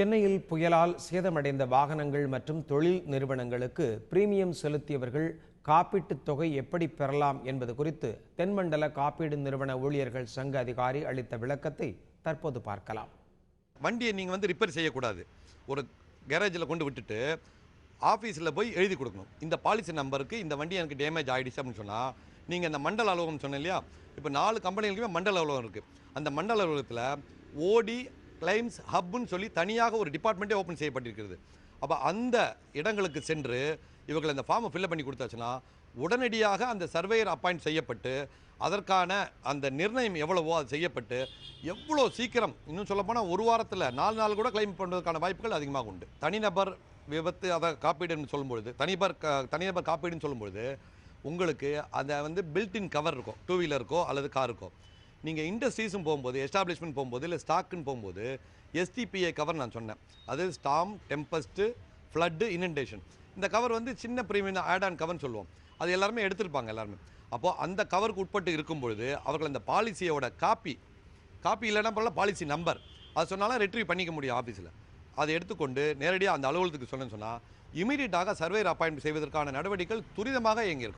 சென்னையில் புயலால் சேதமடைந்த வாகனங்கள் மற்றும் தொழில் நிறுவனங்களுக்கு பிரீமியம் செலுத்தியவர்கள் காப்பீட்டுத் தொகை எப்படி பெறலாம் என்பது குறித்து தென்மண்டல காப்பீடு நிறுவன ஊழியர்கள் சங்க அதிகாரி அளித்த விளக்கத்தை தற்போது பார்க்கலாம். வண்டியை நீங்கள் ரிப்பேர் செய்யக்கூடாது. ஒரு கேரேஜில் கொண்டு விட்டுட்டு ஆஃபீஸில் போய் எழுதி கொடுக்கணும். இந்த பாலிசி நம்பருக்கு இந்த வண்டி எனக்கு டேமேஜ் ஆகிடுச்சு அப்படின்னு சொன்னால் நீங்கள் இந்த மண்டல அலுவலகம் சொன்னேன் இல்லையா, இப்போ 4 கம்பெனிகளுக்குமே மண்டல அலுவலகம் இருக்குது. அந்த மண்டல அலுவலகத்தில் ஓடி கிளைம்ஸ் ஹப்னு சொல்லி தனியாக ஒரு டிபார்ட்மெண்ட்டே ஓப்பன் செய்யப்பட்டிருக்கிறது. அப்போ அந்த இடங்களுக்கு சென்று இவர்கள் அந்த ஃபார்மை ஃபில்அப் பண்ணி கொடுத்தாச்சுன்னா உடனடியாக அந்த சர்வேயர் அப்பாயிண்ட் செய்யப்பட்டு அதற்கான அந்த நிர்ணயம் எவ்வளவோ அது செய்யப்பட்டு எவ்வளோ சீக்கிரம், இன்னும் சொல்லப்போனால் ஒரு வாரத்தில் 4 நாள் கூட கிளைம் பண்ணுறதுக்கான வாய்ப்புகள் அதிகமாக உண்டு. தனிநபர் விபத்து அதை காப்பீடுன்னு சொல்லும்பொழுது தனிநபர் காப்பீடுன்னு சொல்லும்பொழுது உங்களுக்கு அதை பில்டின் கவர் இருக்கும், 2 வீலருக்கோ அல்லது காருக்கோ. நீங்கள் இண்டஸ்ட்ரீஸும் போகும்போது, எஸ்டாப்ளிஷ்மெண்ட் போகும்போது, இல்லை ஸ்டாக்குன்னு போகும்போது எஸ்டிபிஐ கவர் நான் சொன்னேன். அது ஸ்டாம், டெம்பஸ்ட்டு, ஃப்ளட்டு, இனண்டேஷன். இந்த கவர் சின்ன ப்ரீமியம் ஆட் ஆன் கவர்னு சொல்லுவோம். அது எல்லாருமே எடுத்திருப்பாங்க எல்லாருமே. அப்போது அந்த கவருக்கு உட்பட்டு இருக்கும்பொழுது அவர்கள் அந்த பாலிசியோட காப்பி இல்லைன்னா பரவாயில்ல, பாலிசி நம்பர் அது சொன்னாலும் ரெட்ரீவ் பண்ணிக்க முடியும் ஆஃபீஸில். அதை எடுத்துக்கொண்டு நேரடியாக அந்த அலுவலகத்துக்கு சொன்னேன்னு சொன்னால் இமீடியட்டாக சர்வேயர் அப்பாயின்ட் செய்வதற்கான நடவடிக்கைகள் துரிதமாக இயங்கியிருக்கும்.